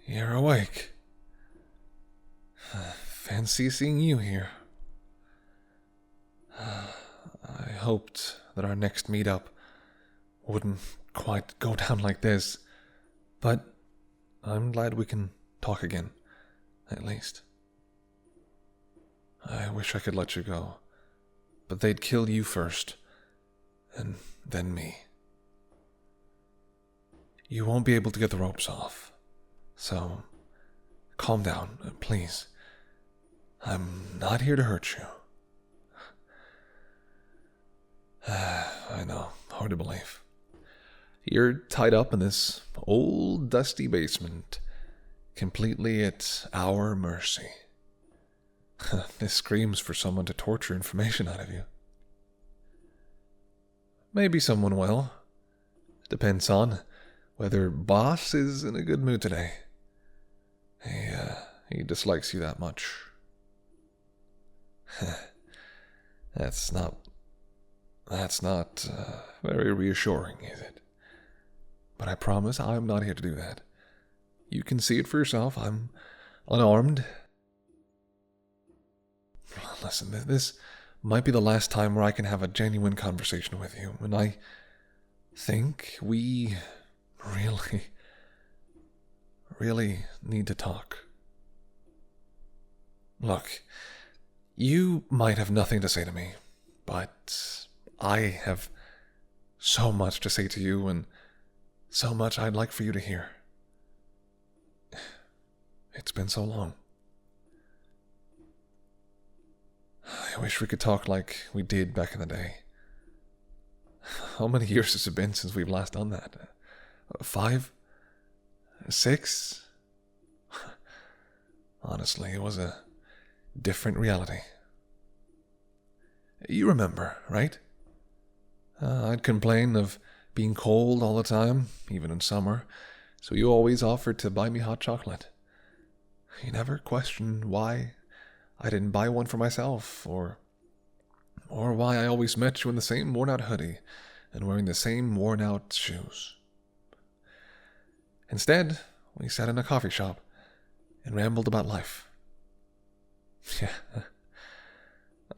You're awake. Fancy seeing you here. I hoped that our next meetup wouldn't quite go down like this, but I'm glad we can talk again, at least. I wish I could let you go, but they'd kill you first, and then me. You won't be able to get the ropes off, so calm down, please. I'm not here to hurt you. I know, hard to believe. You're tied up in this old, dusty basement, completely at our mercy. This screams for someone to torture information out of you. Maybe someone will. Depends on whether boss is in a good mood today. He dislikes you that much. That's not very reassuring, is it? But I promise I'm not here to do that. You can see it for yourself. I'm unarmed. Listen, this might be the last time where I can have a genuine conversation with you, and I think we really need to talk. Look, you might have nothing to say to me, but I have so much to say to you, and so much I'd like for you to hear. It's been so long. I wish we could talk like we did back in the day. How many years has it been since we've last done that? 5? 6? Honestly, it was a different reality. You remember, right? I'd complain of being cold all the time, even in summer, so you always offered to buy me hot chocolate. You never questioned why I didn't buy one for myself, or why I always met you in the same worn-out hoodie and wearing the same worn-out shoes. Instead, we sat in a coffee shop and rambled about life. Yeah,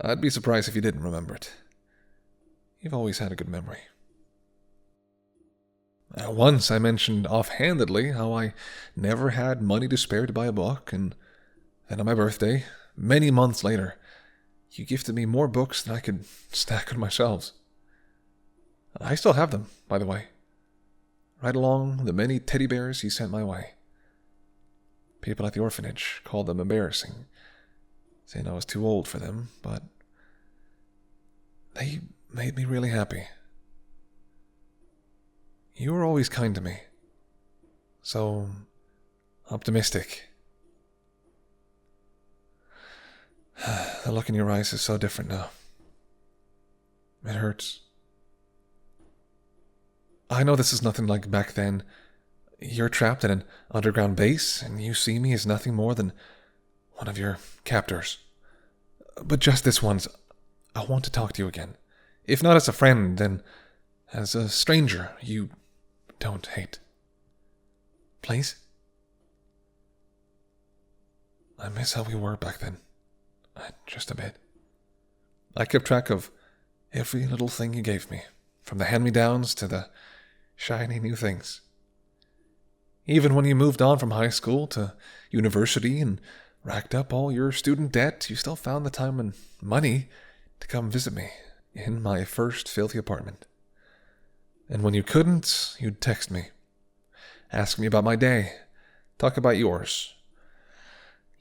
I'd be surprised if you didn't remember it. You've always had a good memory. Once I mentioned offhandedly how I never had money to spare to buy a book, and then on my birthday, many months later, you gifted me more books than I could stack on my shelves. I still have them, by the way, right along the many teddy bears you sent my way. People at the orphanage called them embarrassing, saying I was too old for them, but they made me really happy. You were always kind to me, so optimistic. The look in your eyes is so different now. It hurts. I know this is nothing like back then. You're trapped in an underground base, and you see me as nothing more than one of your captors. But just this once, I want to talk to you again. If not as a friend, then as a stranger you don't hate. Please? I miss how we were back then. Just a bit. I kept track of every little thing you gave me, from the hand-me-downs to the shiny new things. Even when you moved on from high school to university and racked up all your student debt, you still found the time and money to come visit me in my first filthy apartment. And when you couldn't, you'd text me, ask me about my day, talk about yours.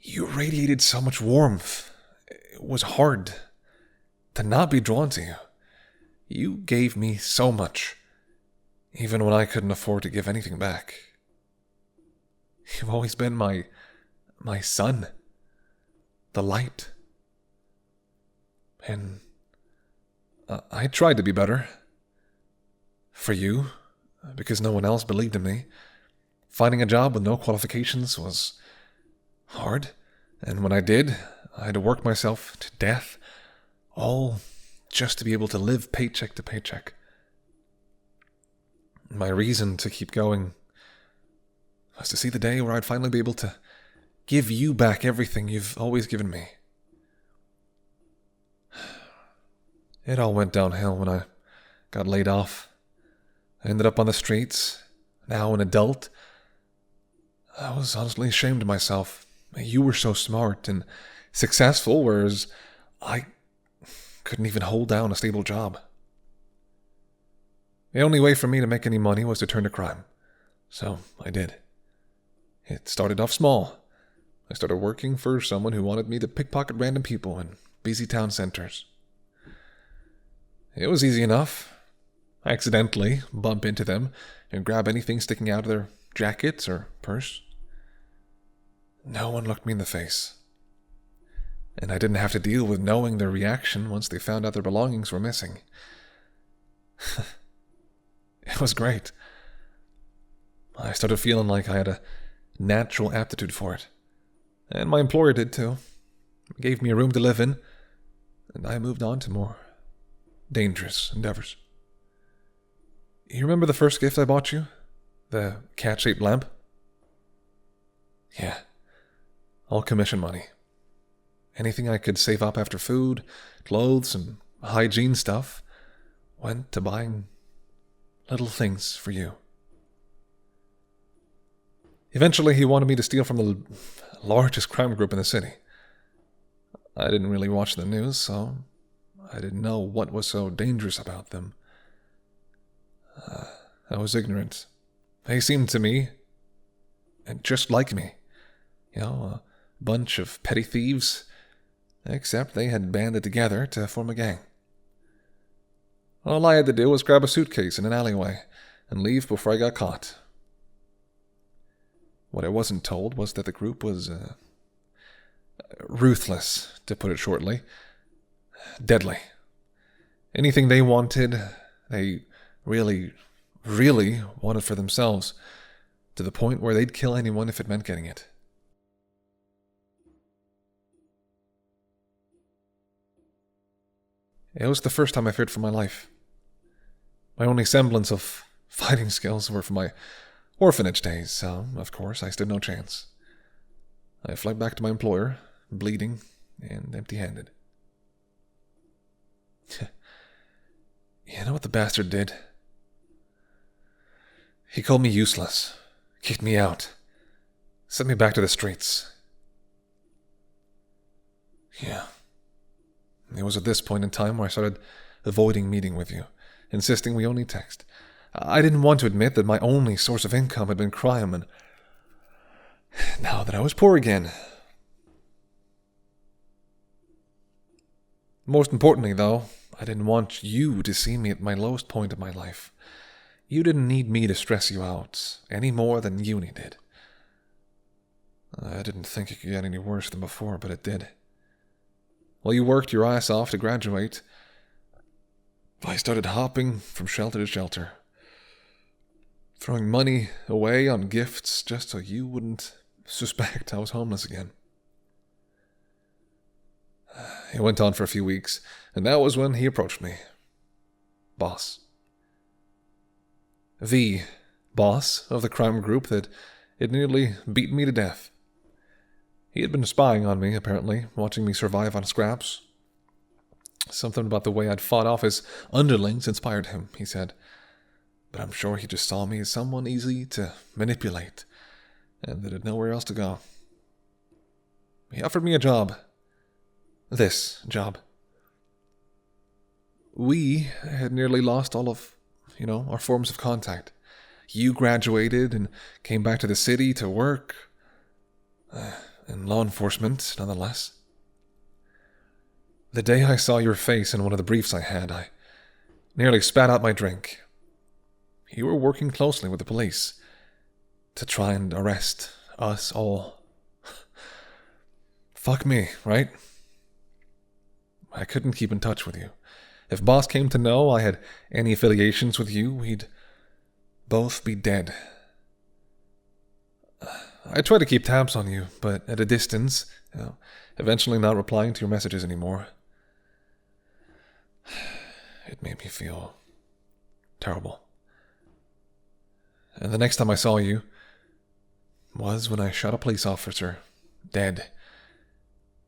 You radiated so much warmth. It was hard to not be drawn to you. You gave me so much, even when I couldn't afford to give anything back. You've always been my sun, the light. And I tried to be better. For you, because no one else believed in me. Finding a job with no qualifications was hard, and when I did, I had to work myself to death, all just to be able to live paycheck to paycheck. My reason to keep going was to see the day where I'd finally be able to give you back everything you've always given me. It all went downhill when I got laid off. I ended up on the streets, now an adult. I was honestly ashamed of myself. You were so smart and successful, whereas I couldn't even hold down a stable job. The only way for me to make any money was to turn to crime. So I did. It started off small. I started working for someone who wanted me to pickpocket random people in busy town centers. It was easy enough. I accidentally bump into them and grab anything sticking out of their jackets or purse. No one looked me in the face. And I didn't have to deal with knowing their reaction once they found out their belongings were missing. It was great. I started feeling like I had a natural aptitude for it. And my employer did too. He gave me a room to live in, and I moved on to more dangerous endeavors. You remember the first gift I bought you? The cat-shaped lamp? Yeah. All commission money. Anything I could save up after food, clothes, and hygiene stuff went to buying little things for you. Eventually, he wanted me to steal from the largest crime group in the city. I didn't really watch the news, so I didn't know what was so dangerous about them. I was ignorant. They seemed to me, and just like me, a bunch of petty thieves, except they had banded together to form a gang. All I had to do was grab a suitcase in an alleyway and leave before I got caught. What I wasn't told was that the group was ruthless, to put it shortly. Deadly. Anything they wanted, they really, really wanted for themselves, to the point where they'd kill anyone if it meant getting it. It was the first time I feared for my life. My only semblance of fighting skills were from my orphanage days, so, of course, I stood no chance. I fled back to my employer, bleeding and empty-handed. You know what the bastard did? He called me useless, kicked me out, sent me back to the streets. Yeah. It was at this point in time where I started avoiding meeting with you, insisting we only text. I didn't want to admit that my only source of income had been crime, and now that I was poor again. Most importantly, though, I didn't want you to see me at my lowest point of my life. You didn't need me to stress you out, any more than uni did. I didn't think it could get any worse than before, but it did. While you worked your ass off to graduate, I started hopping from shelter to shelter, throwing money away on gifts just so you wouldn't suspect I was homeless again. It went on for a few weeks, and that was when he approached me. Boss. The boss of the crime group that had nearly beaten me to death. He had been spying on me, apparently, watching me survive on scraps. Something about the way I'd fought off his underlings inspired him, he said. But I'm sure he just saw me as someone easy to manipulate, and that had nowhere else to go. He offered me a job. This job. We had nearly lost all of, our forms of contact. You graduated and came back to the city to work. In law enforcement, nonetheless. The day I saw your face in one of the briefs I had, I nearly spat out my drink. You were working closely with the police to try and arrest us all. Fuck me, right? I couldn't keep in touch with you. If Boss came to know I had any affiliations with you, we'd both be dead. I tried to keep tabs on you, but at a distance, eventually not replying to your messages anymore. It made me feel terrible. And the next time I saw you, was when I shot a police officer dead.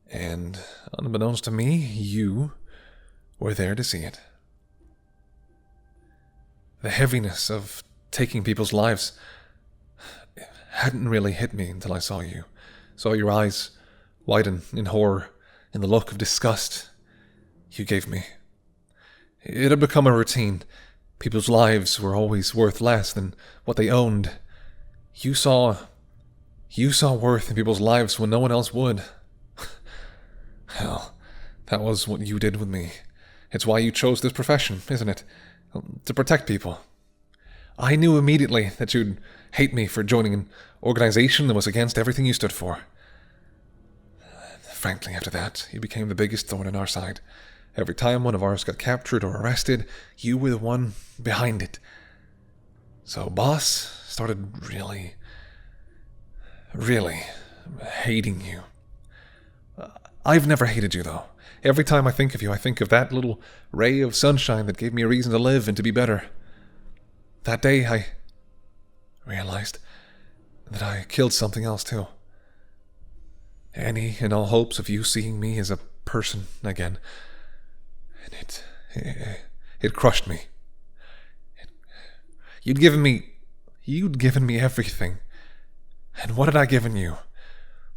And unbeknownst to me, you were there to see it. The heaviness of taking people's lives hadn't really hit me until I saw you. Saw your eyes widen in horror, in the look of disgust you gave me. It had become a routine. People's lives were always worth less than what they owned. You saw worth in people's lives when no one else would. Hell, that was what you did with me. It's why you chose this profession, isn't it? To protect people. I knew immediately that you'd hate me for joining an organization that was against everything you stood for. Frankly, after that, you became the biggest thorn in our side. Every time one of ours got captured or arrested, you were the one behind it. So boss started really hating you. I've never hated you, though. Every time I think of you, I think of that little ray of sunshine that gave me a reason to live and to be better. That day, I realized that I killed something else, too. Any and all hopes of you seeing me as a person again. And it crushed me. You'd given me everything. And what had I given you?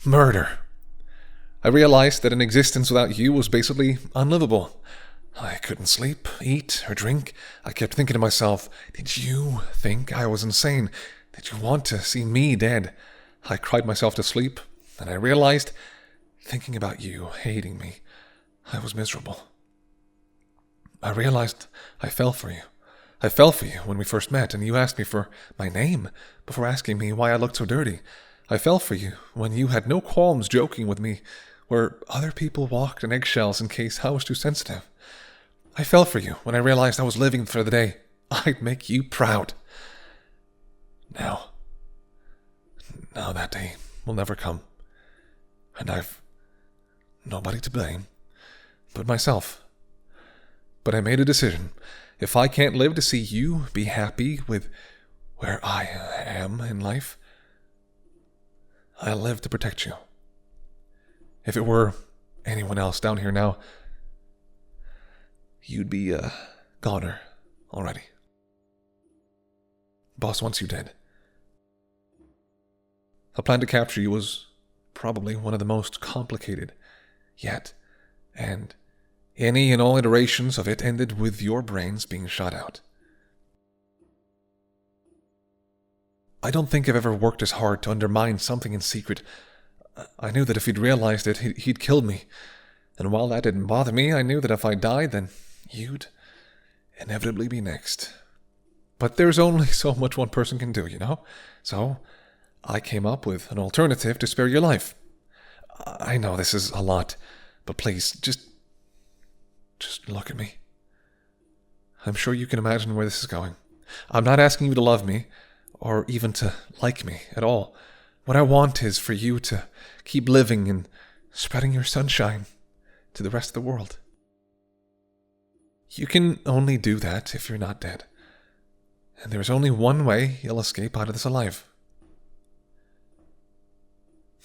Murder. I realized that an existence without you was basically unlivable. I couldn't sleep, eat, or drink. I kept thinking to myself, did you think I was insane? Did you want to see me dead? I cried myself to sleep, and I realized, thinking about you hating me, I was miserable. I realized I fell for you. I fell for you when we first met, and you asked me for my name before asking me why I looked so dirty. I fell for you when you had no qualms joking with me where other people walked in eggshells in case I was too sensitive. I fell for you when I realized I was living for the day I'd make you proud. Now that day will never come, and I've nobody to blame but myself. But I made a decision. If I can't live to see you be happy with where I am in life, I'll live to protect you. If it were anyone else down here now, you'd be a goner already. Boss wants you dead. The plan to capture you was probably one of the most complicated yet, and any and all iterations of it ended with your brains being shot out. I don't think I've ever worked as hard to undermine something in secret. I knew that if he'd realized it, he'd killed me. And while that didn't bother me, I knew that if I died, then you'd inevitably be next. But there's only so much one person can do, you know? So I came up with an alternative to spare your life. I know this is a lot, but please, just look at me. I'm sure you can imagine where this is going. I'm not asking you to love me, or even to like me at all. What I want is for you to keep living and spreading your sunshine to the rest of the world. You can only do that if you're not dead. And there's only one way you'll escape out of this alive.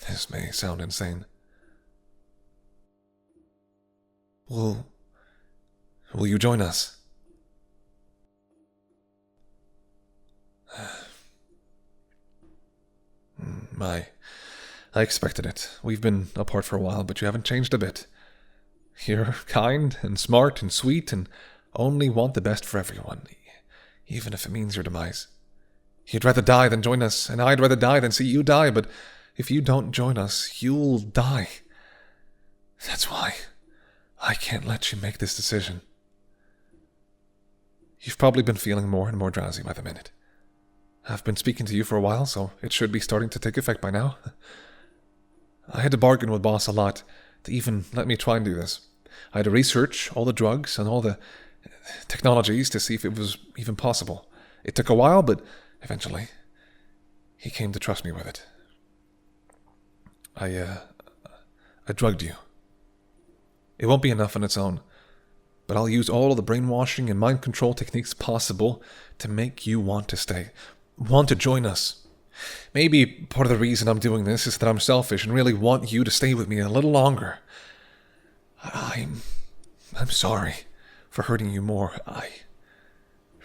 This may sound insane. Will you join us? I expected it. We've been apart for a while, but you haven't changed a bit. You're kind and smart and sweet and only want the best for everyone, even if it means your demise. You'd rather die than join us, and I'd rather die than see you die, but if you don't join us, you'll die. That's why I can't let you make this decision. You've probably been feeling more and more drowsy by the minute. I've been speaking to you for a while, so it should be starting to take effect by now. I had to bargain with Boss a lot to even let me try and do this. I had to research all the drugs and all the technologies to see if it was even possible. It took a while, but eventually he came to trust me with it. I drugged you. It won't be enough on its own, but I'll use all of the brainwashing and mind control techniques possible to make you want to stay, want to join us. Maybe part of the reason I'm doing this is that I'm selfish and really want you to stay with me a little longer. I'm sorry for hurting you more. I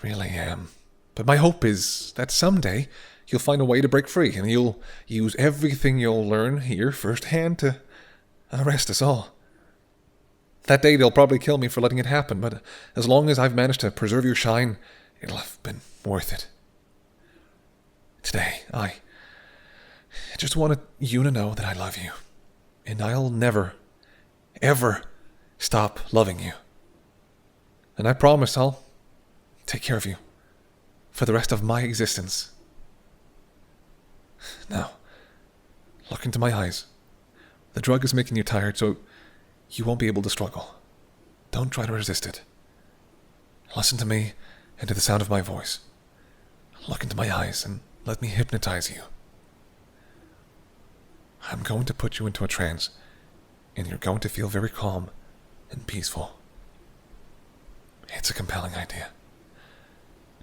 really am. But my hope is that someday you'll find a way to break free and you'll use everything you'll learn here firsthand to arrest us all. That day they'll probably kill me for letting it happen, but as long as I've managed to preserve your shine, it'll have been worth it. Today, I just wanted you to know that I love you, and I'll never, ever stop loving you. And I promise I'll take care of you for the rest of my existence. Now, look into my eyes. The drug is making you tired, so you won't be able to struggle. Don't try to resist it. Listen to me and to the sound of my voice. Look into my eyes and let me hypnotize you. I'm going to put you into a trance, and you're going to feel very calm and peaceful. It's a compelling idea.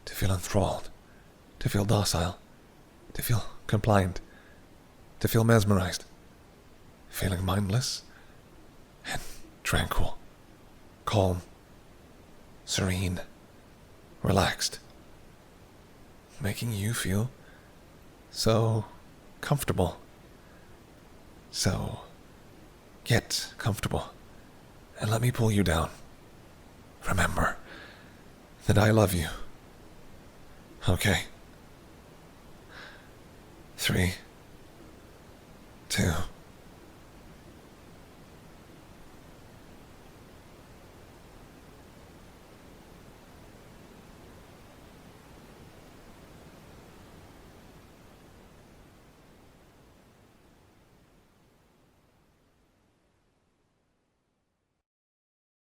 To feel enthralled, to feel docile, to feel compliant, to feel mesmerized, feeling mindless and tranquil, calm, serene, relaxed, making you feel so comfortable. So, get comfortable and let me pull you down. Remember that I love you. Okay. 3, 2,